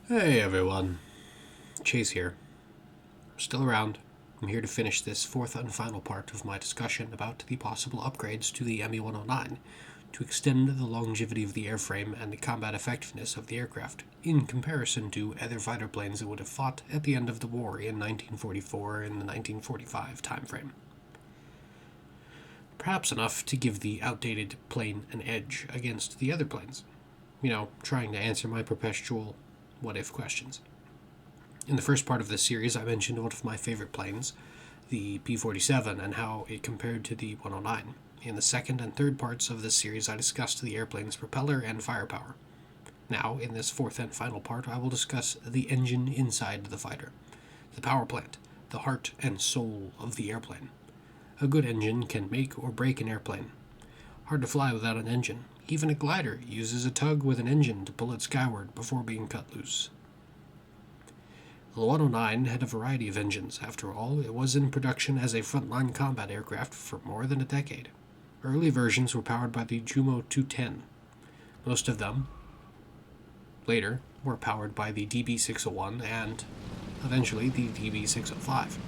Hey everyone, Chase here. Still around. I'm here to finish this fourth and final part of my discussion about the possible upgrades to the ME-109 to extend the longevity of the airframe and the combat effectiveness of the aircraft in comparison to other fighter planes that would have fought at the end of the war in 1944 and the 1945 timeframe. Perhaps enough to give the outdated plane an edge against the other planes. Trying to answer my perpetual what-if questions. In the first part of this series, I mentioned one of my favorite planes, the P-47, and how it compared to the 109. In the second and third parts of this series, I discussed the airplane's propeller and firepower. Now, in this fourth and final part, I will discuss the engine inside the fighter, the power plant, the heart and soul of the airplane. A good engine can make or break an airplane. Hard to fly without an engine. Even a glider uses a tug with an engine to pull it skyward before being cut loose. The 109 had a variety of engines. After all, it was in production as a frontline combat aircraft for more than a decade. Early versions were powered by the Jumo 210. Most of them, later, were powered by the DB601 and, eventually, the DB605.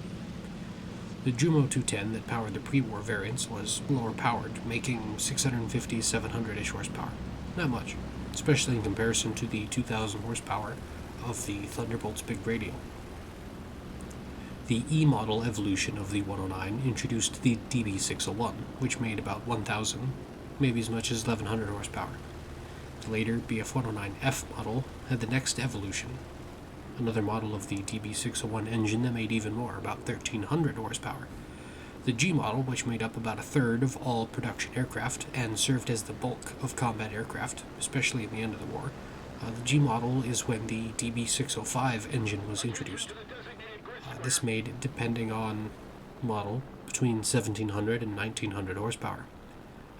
The Jumo 210 that powered the pre-war variants was lower powered, making 650 700-ish horsepower. Not much, especially in comparison to the 2,000 horsepower of the Thunderbolt's big radial. The E-model evolution of the 109 introduced the DB601, which made about 1,000, maybe as much as 1,100 horsepower. The later BF109F model had the next evolution, another model of the DB601 engine that made even more, about 1,300 horsepower. The G model, which made up about a third of all production aircraft and served as the bulk of combat aircraft, especially in the end of the war. The G model is when the DB605 engine was introduced. This made, depending on model, between 1,700 and 1,900 horsepower.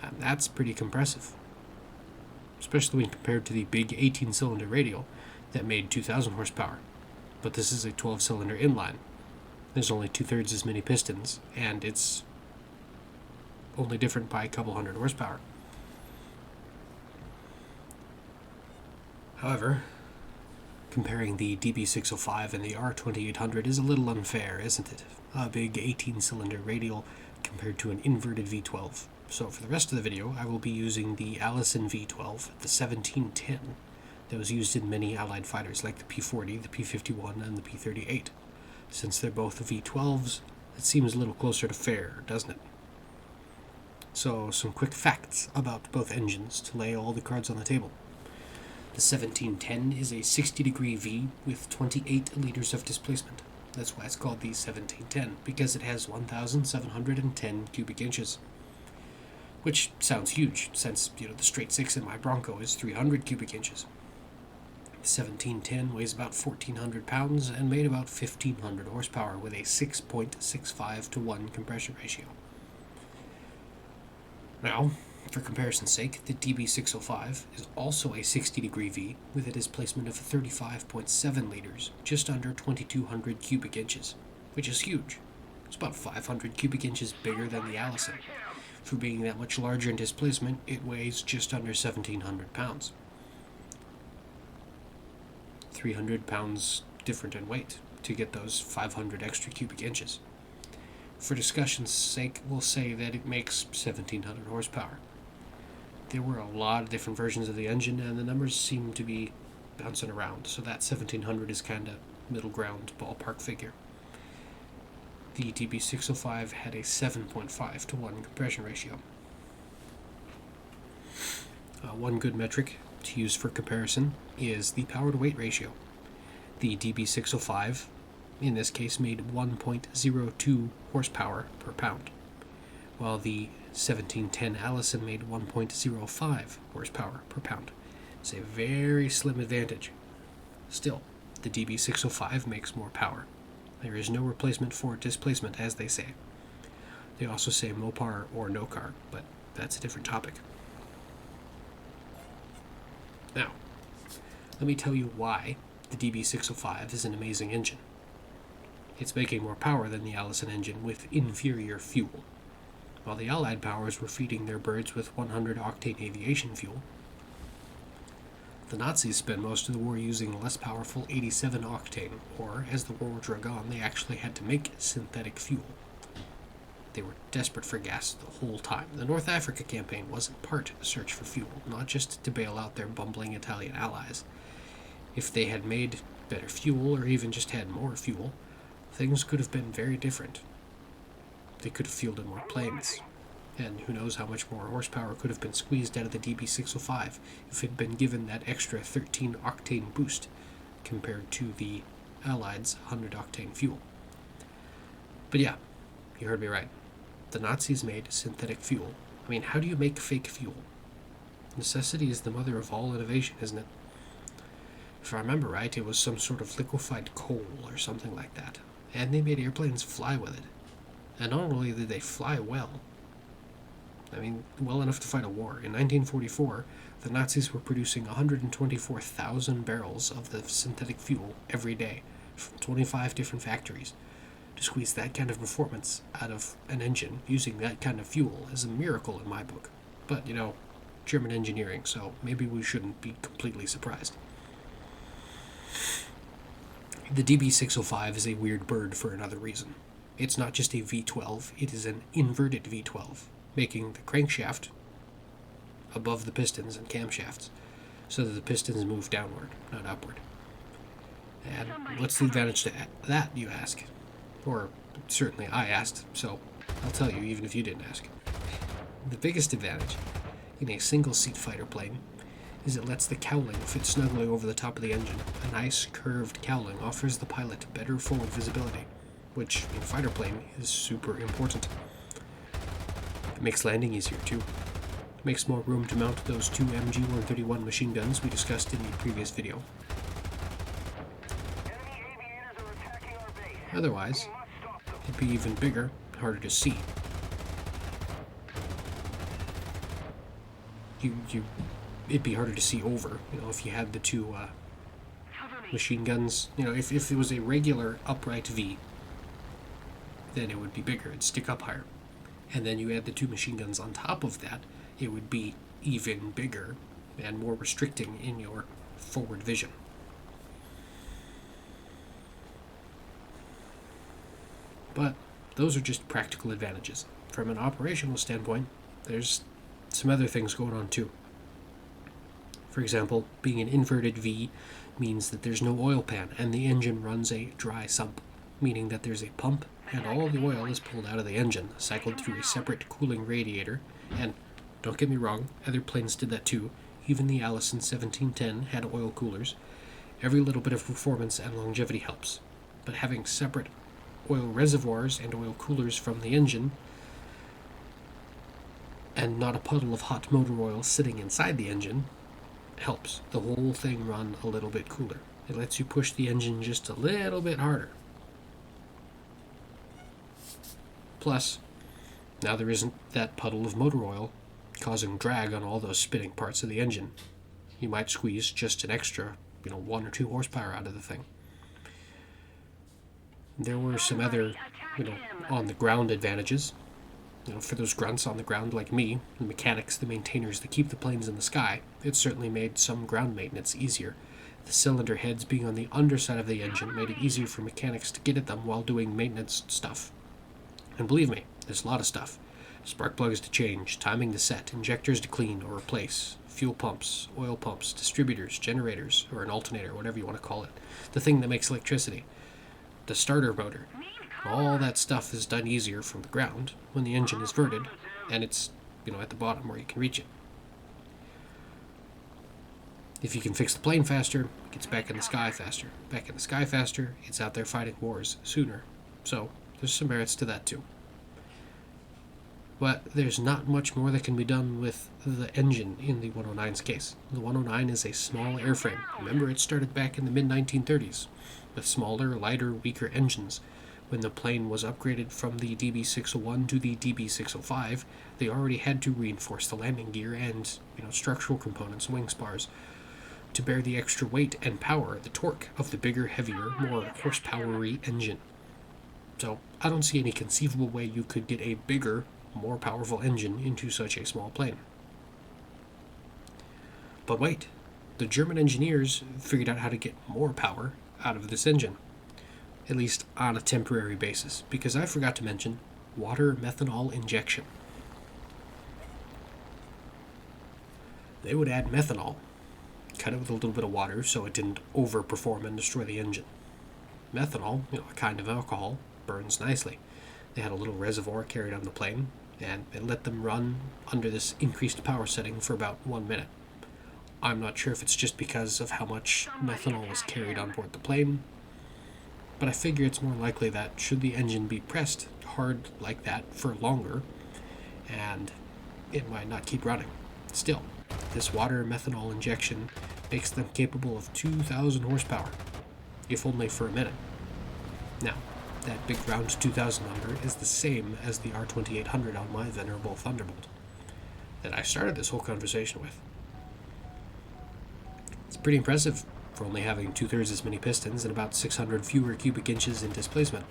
And that's pretty compressive, especially when compared to the big 18-cylinder radial that made 2,000 horsepower. But this is a 12-cylinder inline. There's only 2/3 as many pistons, and it's only different by a couple hundred horsepower. However, comparing the DB605 and the R2800 is a little unfair, isn't it? A big 18-cylinder radial compared to an inverted V12. So for the rest of the video, I will be using the Allison V12, the 1710, that was used in many Allied fighters like the P-40, the P-51, and the P-38. Since they're both V-12s, it seems a little closer to fair, doesn't it? So, some quick facts about both engines to lay all the cards on the table. The 1710 is a 60-degree V with 28 liters of displacement. That's why it's called the 1710, because it has 1,710 cubic inches. Which sounds huge, since, the straight six in my Bronco is 300 cubic inches. The 1710 weighs about 1,400 pounds and made about 1,500 horsepower with a 6.65 to 1 compression ratio. Now, for comparison's sake, the DB605 is also a 60-degree V with a displacement of 35.7 liters, just under 2,200 cubic inches, which is huge. It's about 500 cubic inches bigger than the Allison. For being that much larger in displacement, it weighs just under 1,700 pounds. 300 pounds different in weight to get those 500 extra cubic inches. For discussion's sake, we'll say that it makes 1,700 horsepower. There were a lot of different versions of the engine, and the numbers seem to be bouncing around, so that 1,700 is kind of middle ground ballpark figure. The DB605 had a 7.5 to 1 compression ratio. One good metric to use for comparison is the power-to-weight ratio. The DB605, in this case, made 1.02 horsepower per pound, while the 1710 Allison made 1.05 horsepower per pound. It's a very slim advantage. Still, the DB605 makes more power. There is no replacement for displacement, as they say. They also say Mopar or no car, but that's a different topic. Now, let me tell you why the DB605 is an amazing engine. It's making more power than the Allison engine with inferior fuel. While the Allied powers were feeding their birds with 100-octane aviation fuel, The Nazis spent most of the war using less powerful 87 octane, or, as the war drug on, they actually had to make synthetic fuel. They were desperate for gas the whole time. The North Africa campaign was in part a search for fuel, not just to bail out their bumbling Italian allies. If they had made better fuel, or even just had more fuel, things could have been very different. They could have fielded more planes, and who knows how much more horsepower could have been squeezed out of the DB605 if it had been given that extra 13 octane boost compared to the Allies' 100 octane fuel. But yeah, you heard me right. The Nazis made synthetic fuel. I mean, how do you make fake fuel? Necessity is the mother of all innovation, isn't it? If I remember right, it was some sort of liquefied coal or something like that. And they made airplanes fly with it. And not only did they fly well, I mean, well enough to fight a war. In 1944, the Nazis were producing 124,000 barrels of the synthetic fuel every day from 25 different factories. To squeeze that kind of performance out of an engine using that kind of fuel is a miracle in my book. But, German engineering, so maybe we shouldn't be completely surprised. The DB605 is a weird bird for another reason. It's not just a V12, it is an inverted V12, making the crankshaft above the pistons and camshafts, so that the pistons move downward, not upward. And what's the advantage to that, you ask? Or, certainly I asked, so I'll tell you even if you didn't ask. The biggest advantage in a single-seat fighter plane is it lets the cowling fit snugly over the top of the engine. A nice, curved cowling offers the pilot better forward visibility, which, in a fighter plane, is super important. It makes landing easier, too. It makes more room to mount those two MG-131 machine guns we discussed in the previous video. Otherwise, it'd be even bigger, harder to see. It'd be harder to see over, if you had the two machine guns. If it was a regular upright V, then it would be bigger, it'd stick up higher. And then you add the two machine guns on top of that, it would be even bigger and more restricting in your forward vision. But those are just practical advantages. From an operational standpoint, there's some other things going on too. For example, being an inverted V means that there's no oil pan and the engine runs a dry sump, meaning that there's a pump and all the oil is pulled out of the engine, cycled through a separate cooling radiator, and don't get me wrong, other planes did that too. Even the Allison 1710 had oil coolers. Every little bit of performance and longevity helps, but having separate oil reservoirs and oil coolers from the engine, and not a puddle of hot motor oil sitting inside the engine, helps the whole thing run a little bit cooler. It lets you push the engine just a little bit harder. Plus, now there isn't that puddle of motor oil causing drag on all those spinning parts of the engine. You might squeeze just an extra, 1 or 2 horsepower out of the thing. There were some other, on-the-ground advantages. For those grunts on the ground like me, the mechanics, the maintainers that keep the planes in the sky, it certainly made some ground maintenance easier. The cylinder heads being on the underside of the engine made it easier for mechanics to get at them while doing maintenance stuff. And believe me, there's a lot of stuff. Spark plugs to change, timing to set, injectors to clean or replace, fuel pumps, oil pumps, distributors, generators, or an alternator, whatever you want to call it. The thing that makes electricity. The starter motor. All that stuff is done easier from the ground when the engine is verted and it's, at the bottom where you can reach it. If you can fix the plane faster, it gets back in the sky faster. Back in the sky faster, it's out there fighting wars sooner. So, there's some merits to that too. But there's not much more that can be done with the engine in the 109's case. The 109 is a small airframe. Remember, it started back in the mid-1930s with smaller, lighter, weaker engines. When the plane was upgraded from the DB601 to the DB605, they already had to reinforce the landing gear and, structural components, wing spars, to bear the extra weight and power, the torque of the bigger, heavier, more horsepower-y engine. So, I don't see any conceivable way you could get a bigger, more powerful engine into such a small plane. But wait, the German engineers figured out how to get more power out of this engine, at least on a temporary basis, because I forgot to mention water methanol injection. They would add methanol, cut it with a little bit of water so it didn't overperform and destroy the engine. Methanol, a kind of alcohol, burns nicely. They had a little reservoir carried on the plane, and they let them run under this increased power setting for about 1 minute. I'm not sure if it's just because of how much methanol was carried on board the plane, but I figure it's more likely that should the engine be pressed hard like that for longer, and it might not keep running. Still, this water methanol injection makes them capable of 2,000 horsepower, if only for a minute. Now, that big round 2,000 number is the same as the R2800 on my venerable Thunderbolt that I started this whole conversation with. It's pretty impressive for only having 2/3 as many pistons and about 600 fewer cubic inches in displacement.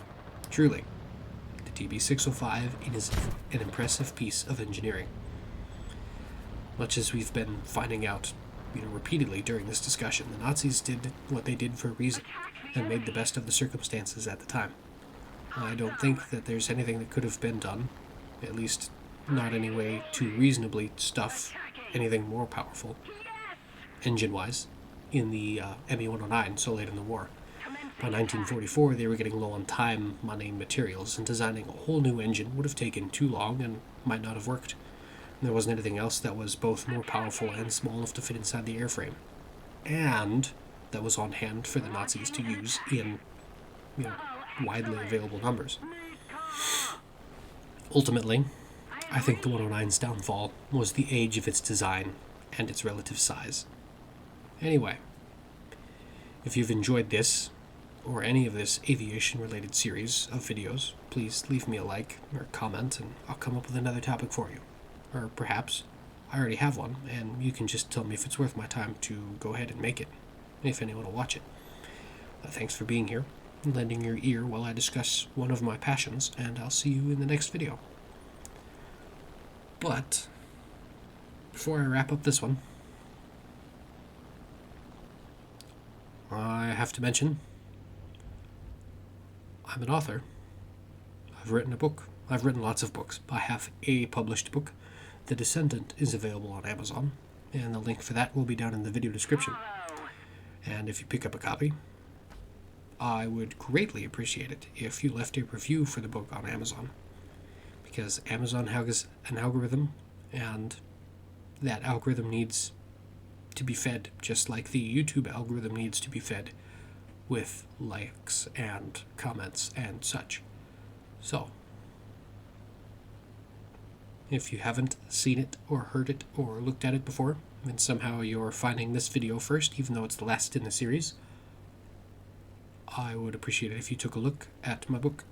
Truly, the TB605 is an impressive piece of engineering. Much as we've been finding out repeatedly during this discussion, the Nazis did what they did for a reason and made the best of the circumstances at the time. I don't think that there's anything that could have been done, at least not any way to reasonably stuff anything more powerful, engine-wise, in the Me-109 so late in the war. By 1944, they were getting low on time, money, materials, and designing a whole new engine would have taken too long and might not have worked. There wasn't anything else that was both more powerful and small enough to fit inside the airframe, and that was on hand for the Nazis to use in, widely available numbers. Ultimately, I think the 109's downfall was the age of its design and its relative size. Anyway, if you've enjoyed this, or any of this aviation-related series of videos, please leave me a like or comment, and I'll come up with another topic for you. Or perhaps I already have one, and you can just tell me if it's worth my time to go ahead and make it, if anyone will watch it. Thanks for being here and lending your ear while I discuss one of my passions, and I'll see you in the next video. But before I wrap up this one, I have to mention I'm an author. I've written a book. I've written lots of books. I have a published book. The Descendant is available on Amazon, and the link for that will be down in the video description. And if you pick up a copy, I would greatly appreciate it if you left a review for the book on Amazon, because Amazon has an algorithm, and that algorithm needs to be fed, just like the YouTube algorithm needs to be fed with likes and comments and such. So, if you haven't seen it or heard it or looked at it before, and somehow you're finding this video first, even though it's the last in the series, I would appreciate it if you took a look at my book.